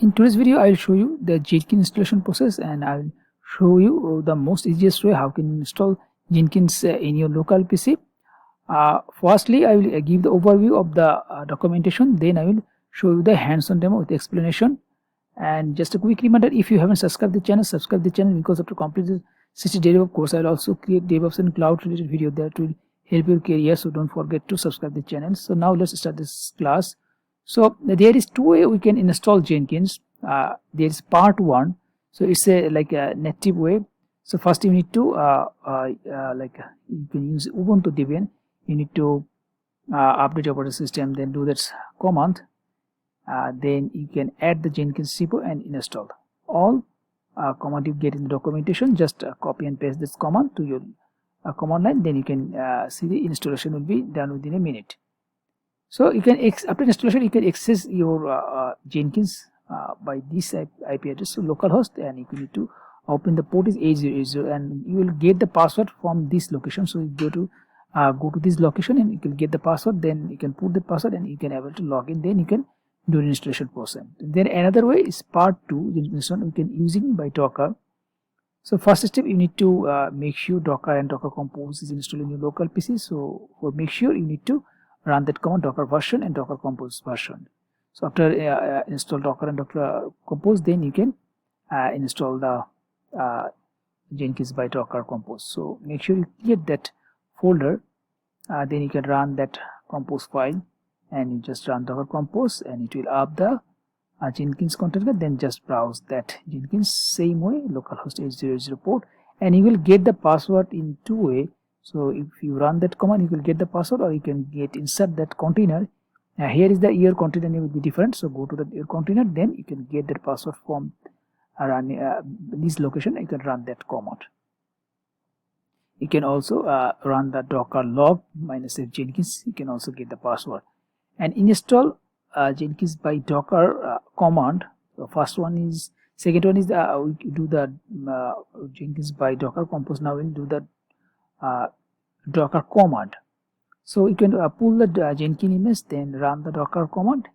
In today's video, I will show you the Jenkins installation process, and I will show you the most easiest way how can you install Jenkins in your local PC. Firstly, I will give the overview of the documentation. Then I will show you the hands-on demo with explanation. And just a quick reminder, if you haven't subscribed the channel, subscribe the channel, because after completing 60 days of course, I will also create DevOps and cloud related video that will help your career. So don't forget to subscribe the channel. So now let's start this class. So there is two way we can install Jenkins. There is part one. So it's like a native way. So first you need to you can use Ubuntu Debian. You need to update your operating system, then do that command. Then you can add the Jenkins repo and install. All command you get in the documentation, just copy and paste this command to your command line. Then you can see the installation will be done within a minute. So you can after installation you can access your Jenkins by this IP address, so localhost, and you need to open the port is 8080, and you will get the password from this location. So you go to this location and you can get the password. Then you can put the password and you can able to log in. Then you can do the installation process. Then another way is part two. This one we can using by Docker. So first step, you need to make sure Docker and Docker Compose is installed in your local PC. So for make sure, you need to run that command Docker version and Docker Compose version. So after install Docker and Docker Compose, then you can install the Jenkins by Docker Compose. So make sure you create that folder. Then you can run that compose file, and you just run Docker Compose, and it will up the Jenkins container. Then just browse that Jenkins same way, localhost 8080 port, and you will get the password in two way. So if you run that command, you will get the password, or you can get insert that container. Here is the your container name will be different. So go to the your container, then you can get that password from this location. You can run that command. You can also run the docker log -f Jenkins. You can also get the password and install Jenkins by Docker command. The first one is, second one is we do the Jenkins by Docker Compose. Now we'll do the Docker command. So you can pull the Jenkins image, then run the Docker command.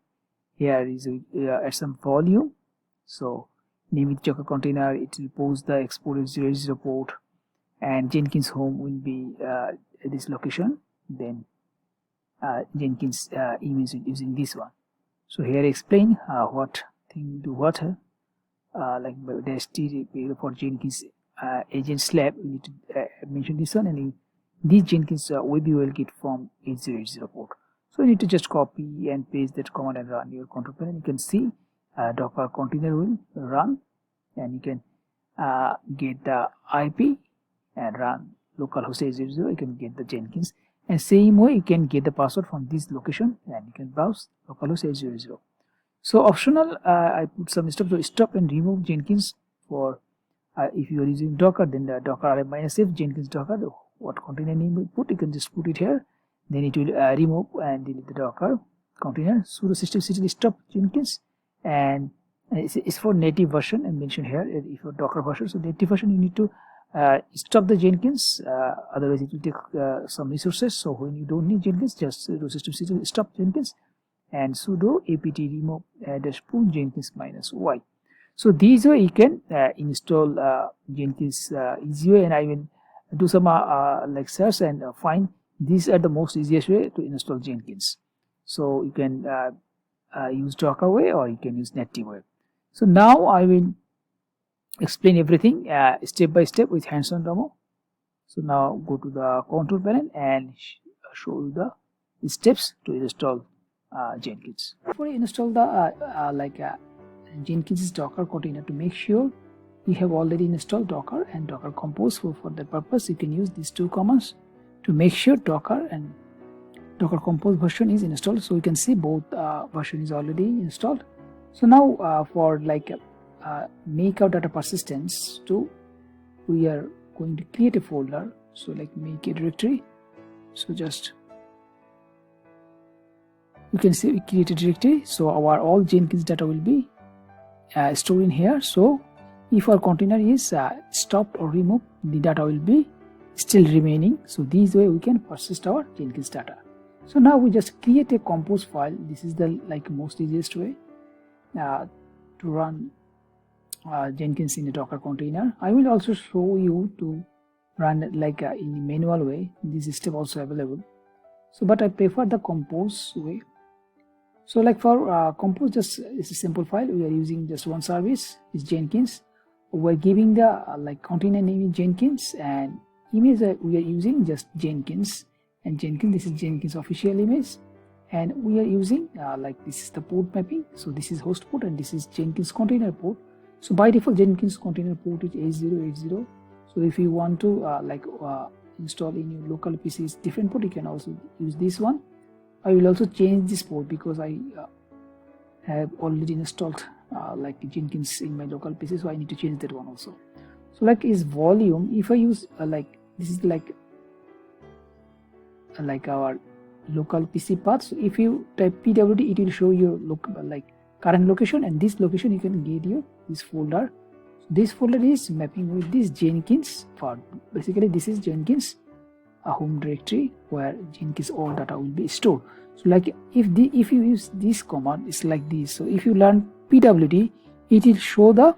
Here is at some volume. So name it Docker container. It will post the export 8080 port, and Jenkins home will be this location. Then Jenkins image using this one. So here I explain what thing do what like dash T for Jenkins agent slab. We need to mention this one, and this Jenkins web URL get from 8080 port. So you need to just copy and paste that command and run your control panel. You can see Docker container will run, and you can get the IP and run localhost 8080. You can get the Jenkins, and same way you can get the password from this location, and you can browse localhost 8080. So optional, I put some stuff to stop and remove Jenkins for if you are using Docker, then the Docker -f Jenkins Docker. What container name you put, you can just put it here. Then it will remove and delete the Docker container. Sudo systemctl stop Jenkins, and it's for native version. I mentioned here if for Docker version. So native version, you need to stop the Jenkins, otherwise it will take some resources. So when you don't need Jenkins, just do systemctl stop Jenkins and sudo apt remove -pull Jenkins -y. So these way you can install Jenkins easy way, and I will do some like search and find these are the most easiest way to install Jenkins. So you can use Docker way, or you can use native way. So now I will explain everything step by step with hands-on demo. So now go to the control panel and show you the steps to install Jenkins. Before you install the Jenkins Docker container, to make sure you have already installed Docker and Docker Compose. For that purpose, you can use these two commands to make sure Docker and Docker Compose version is installed. So you can see both version is already installed. So now for make our data persistence to, we are going to create a folder. So make a directory. So just you can see we create a directory. So our all Jenkins data will be stored in here. So if our container is stopped or removed, the data will be still remaining. So this way we can persist our Jenkins data. So now we just create a compose file. This is the most easiest way. to run Jenkins in a Docker container. I will also show you to run it like in a manual way. This step also available. So, but I prefer the compose way. So, like for compose, just it's a simple file. We are using just one service. It's Jenkins. We're giving the like container name is Jenkins, and image we are using just Jenkins, and Jenkins, this is Jenkins official image, and we are using like this is the port mapping. So this is host port and this is Jenkins container port. So by default Jenkins container port is 8080. So if you want to install in your local PC's different port, you can also use this one. I will also change this port because I have already installed like Jenkins in my local PC, so I need to change that one also. So like is volume, if I use like this is like our local PC path. So if you type pwd, it will show your like current location, and this location you can get your this folder. So this folder is mapping with this Jenkins for basically this is Jenkins a home directory where Jenkins all data will be stored. So like if you use this command, it's like this. So if you learn pwd, it will show the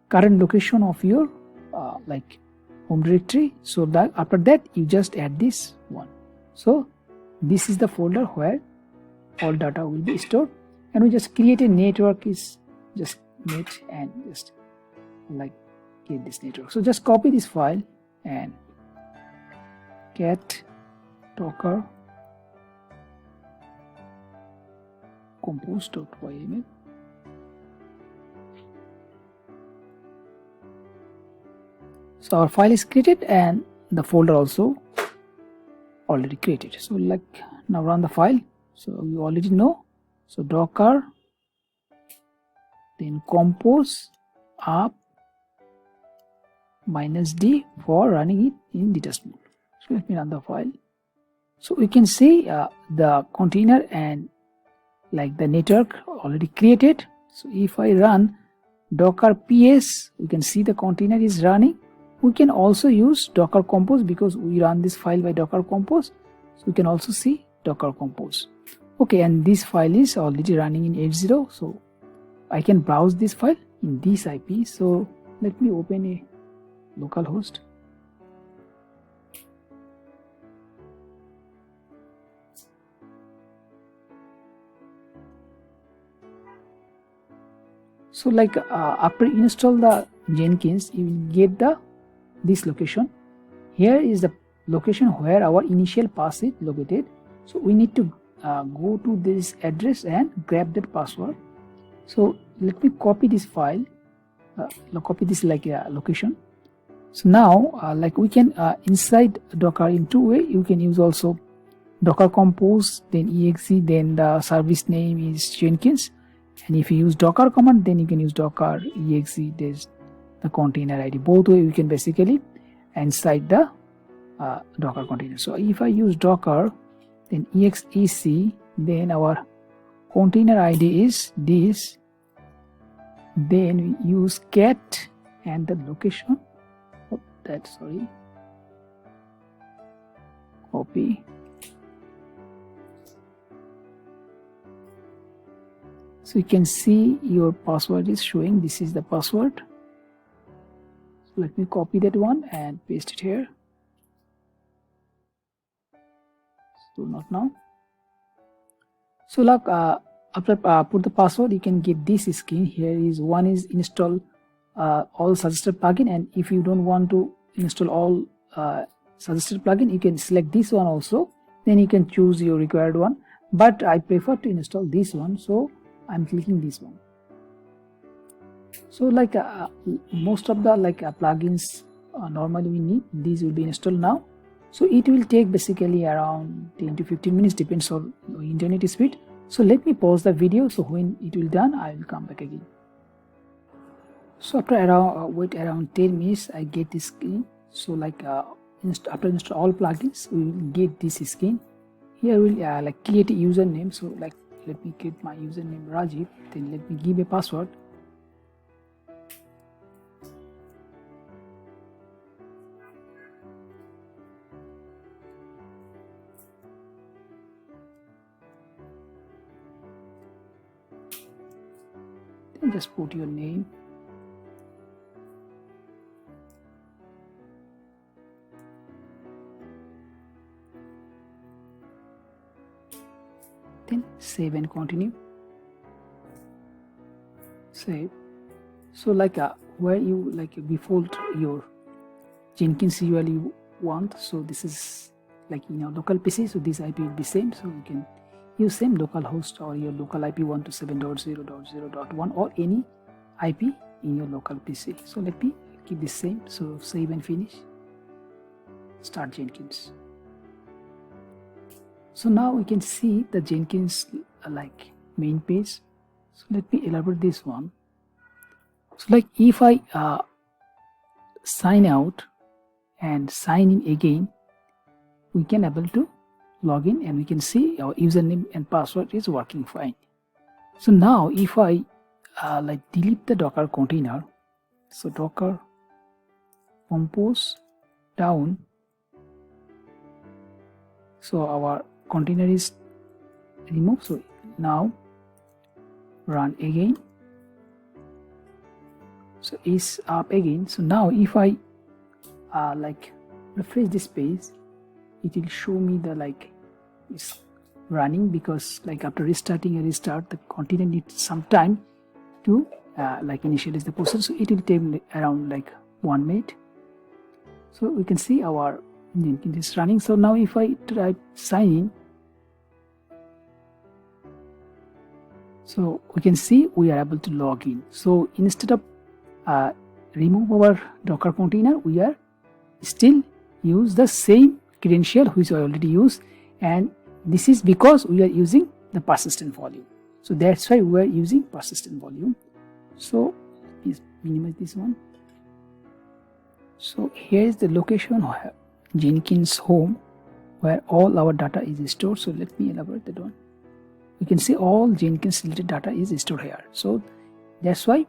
current location of your like home directory. So that after that you just add this one. So this is the folder where all data will be stored, and we just create a network is just net and just like get this network. So just copy this file and cat docker compose.yml. So our file is created and the folder also already created. So like now run the file. So you already know. So docker then compose up -d for running it in details mode. So let me run the file. So we can see the container and like the network already created. So if I run docker ps, we can see the container is running. We can also use docker compose because we run this file by docker compose. So we can also see docker compose. Okay, and this file is already running in 80. So I can browse this file in this IP. So let me open a localhost. So like after install the Jenkins, you will get this location. Here is the location where our initial pass is located. So we need to go to this address and grab that password. So let me copy this file, copy this like location. So now like we can inside docker in two way. You can use also docker compose, then exe, then the service name is Jenkins. And if you use docker command, then you can use docker exe, there's the container ID. Both way we can basically inside the docker container. So if I use docker, then exec, then our container ID is this. Then we use cat and the location. Oh, that sorry. Copy. So you can see your password is showing. This is the password. So let me copy that one and paste it here. So not now. So like after put the password, you can get this screen. Here is one is install all suggested plugin, and if you don't want to install all suggested plugin, you can select this one also. Then you can choose your required one. But I prefer to install this one, so I'm clicking this one. So like most of the like plugins normally we need, these will be installed now. So it will take basically around 10 to 15 minutes, depends on internet speed. So let me pause the video. So when it will done, I will come back again. So after around wait around 10 minutes, I get this screen. So like after install all plugins, we will get this screen. Here we will like create a username. So like let me create my username Rajiv. Then let me give a password. just put your name. Then save and continue. Save. So like where you like default your Jenkins URL you want, so this is like in your local PC, so this IP will be same, so you can use same localhost or your local IP 127.0.0.1 or any IP in your local PC. So let me keep this same, so save and finish. Start Jenkins. So now we can see the Jenkins like main page. So let me elaborate this one. So like if I sign out and sign in again, we can able to log in and we can see our username and password is working fine. So now if I like delete the Docker container, so Docker compose down, so our container is removed. So now run again, so it's up again. So now if I like refresh this page, it will show me the like it's running, because like after restarting a restart, the container needs some time to like initialize the process, so it will take around like 1 minute. So we can see our Jenkins is running. So now if I try sign in, so we can see we are able to log in. So instead of remove our Docker container, we are still use the same credential which I already used, and this is because we are using the persistent volume. So that's why we are using persistent volume. So please minimize this one. So here is the location of Jenkins home where all our data is stored. So let me elaborate that one. You can see all Jenkins related data is stored here. So that's why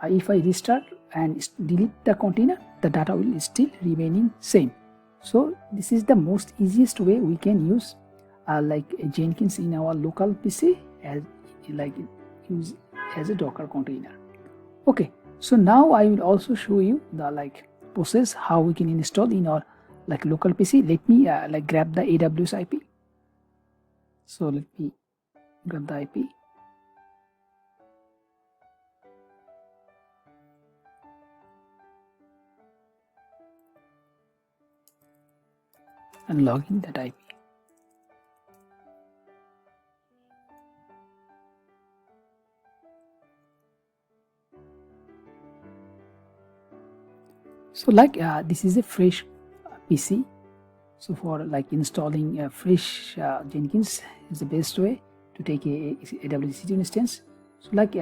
if I restart and delete the container, the data will still remaining same. So this is the most easiest way we can use like Jenkins in our local PC as like use as a Docker container. Okay, so now I will also show you the like process how we can install in our like local PC. Let me like grab the AWS IP. So let me grab the IP. And log in that IP. So like this is a fresh PC. So for like installing a fresh Jenkins is the best way to take a AWS EC2 instance. So like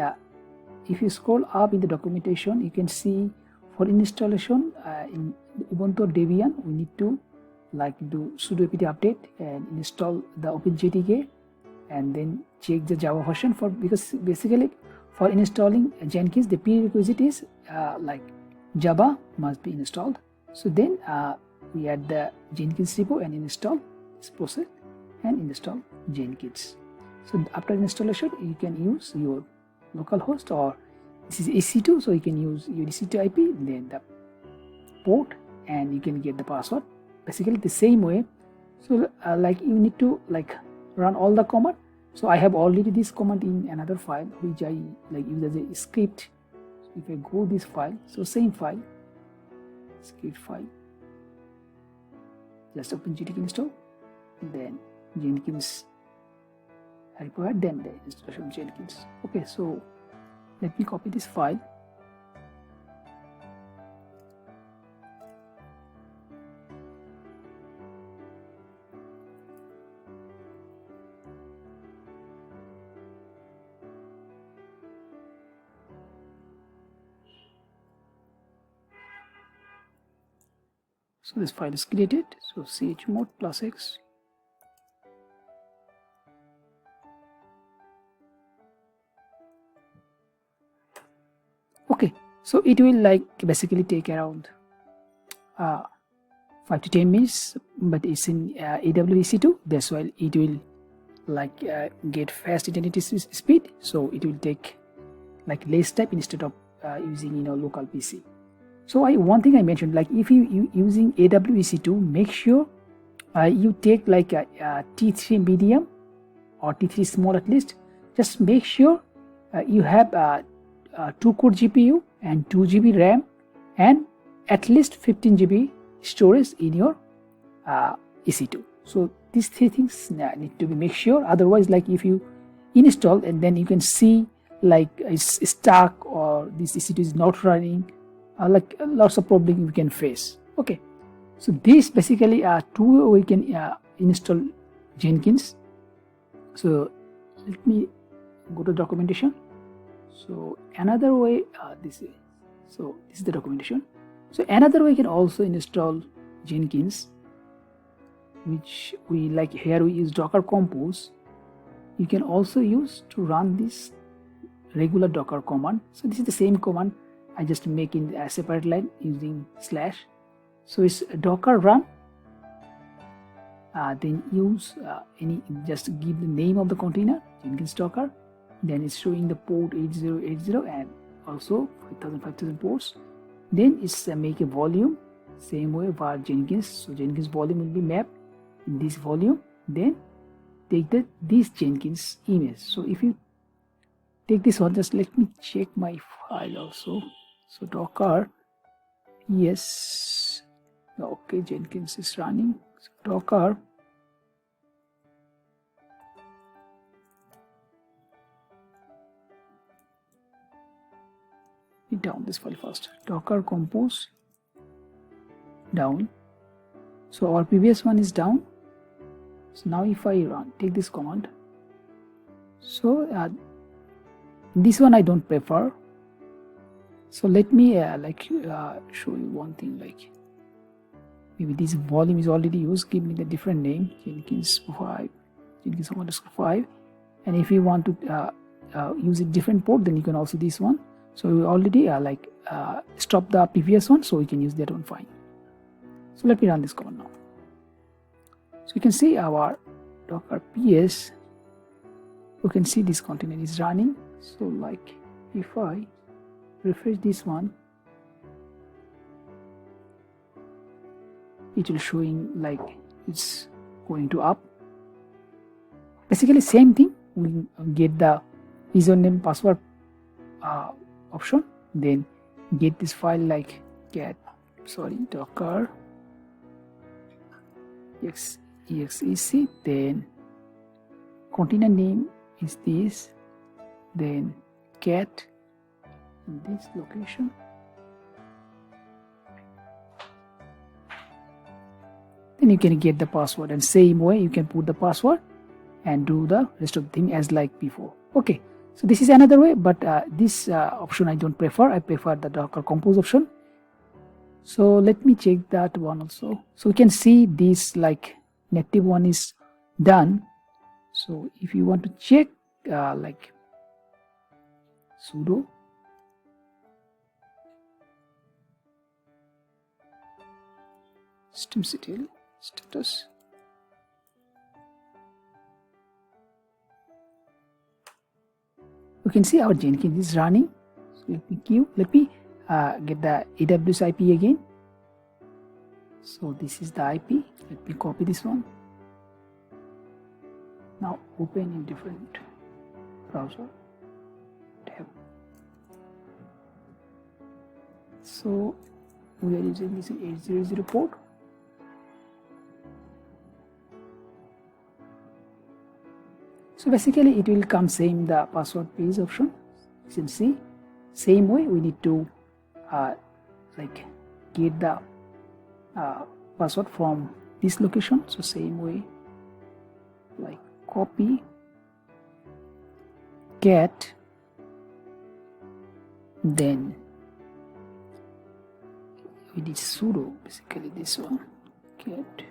if you scroll up in the documentation, you can see for installation in Ubuntu or Debian, we need to like do sudo apt update and install the OpenJDK and then check the Java version for, because basically for installing Jenkins the prerequisite is like Java must be installed. So then we add the Jenkins repo and install this process and install Jenkins. So after installation you can use your local host, or this is EC2, so you can use your EC2 IP, then the port, and you can get the password. Basically the same way. So like you need to like run all the command. So I have already this command in another file which I like use as a script. So if I go this file, so same file, script file, just OpenJDK install, then Jenkins required, then the installation of Jenkins. Okay, so let me copy this file. So this file is created. So chmod +x. Okay, so it will like basically take around 5 to 10 minutes, but it's in AWS EC2. That's why it will like get fast internet speed. So it will take like less step instead of using local PC. So one thing I mentioned, like if you using AWEC2, make sure you take like a T3 medium or T3 small at least. Just make sure you have 2-core GPU and 2 GB RAM and at least 15 GB storage in your EC2. So these 3 things need to be make sure. Otherwise, like if you install and then you can see like it's stuck or this EC2 is not running, like lots of problems we can face. Okay, so this basically are 2 ways we can install Jenkins. So let me go to documentation. So another way, this is the documentation. So another way you can also install Jenkins, which we like here we use Docker Compose. You can also use to run this regular Docker command. So this is the same command I just make in a separate line using /. So it's Docker run. Then use just give the name of the container, Jenkins Docker. Then it's showing the port 8080 and also 5000 ports. Then it's make a volume, same way var Jenkins. So Jenkins volume will be mapped in this volume. Then take this Jenkins image. So if you take this one, just let me check my file also. So Docker, yes, okay, Jenkins is running. So Docker, down this file first. Docker Compose down. So our previous one is down. So now if I take this command, so this one I don't prefer. So let me show you one thing, like maybe this volume is already used. Give me the different name, Jenkins 5, Jenkins _5, and if you want to use a different port, then you can also this one. So we already stop the previous one, so we can use that one fine. So let me run this command now. So you can see our Docker PS. You can see this container is running. So like if I refresh this one, it will showing like it's going to up. Basically same thing. We get the username password option, then get this file like docker exec, then container name is this, then cat in this location, then you can get the password, and same way you can put the password and do the rest of the thing as like before. Okay, so this is another way, but this option I don't prefer. I prefer the Docker Compose option. So let me check that one also. So you can see this like native one is done. So if you want to check like sudo systemctl status, you can see our Jenkins is running. So let me get the AWS IP again. So this is the IP. Let me copy this one. Now open in different browser tab. So we are using this 800 port. So basically it will come same the password page option. You can see same way we need to like get the password from this location. So same way like copy get, then we need sudo, basically this one, get.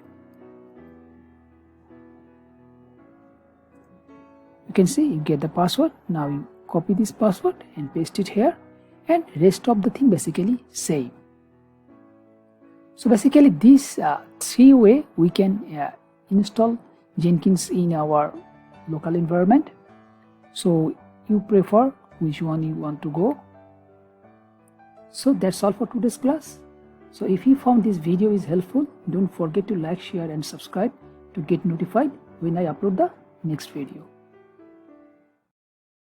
You can see you get the password. Now you copy this password and paste it here, and rest of the thing basically same. So basically this 3 way we can install Jenkins in our local environment. So you prefer which one you want to go. So that's all for today's class. So if you found this video is helpful, don't forget to like, share and subscribe to get notified when I upload the next video.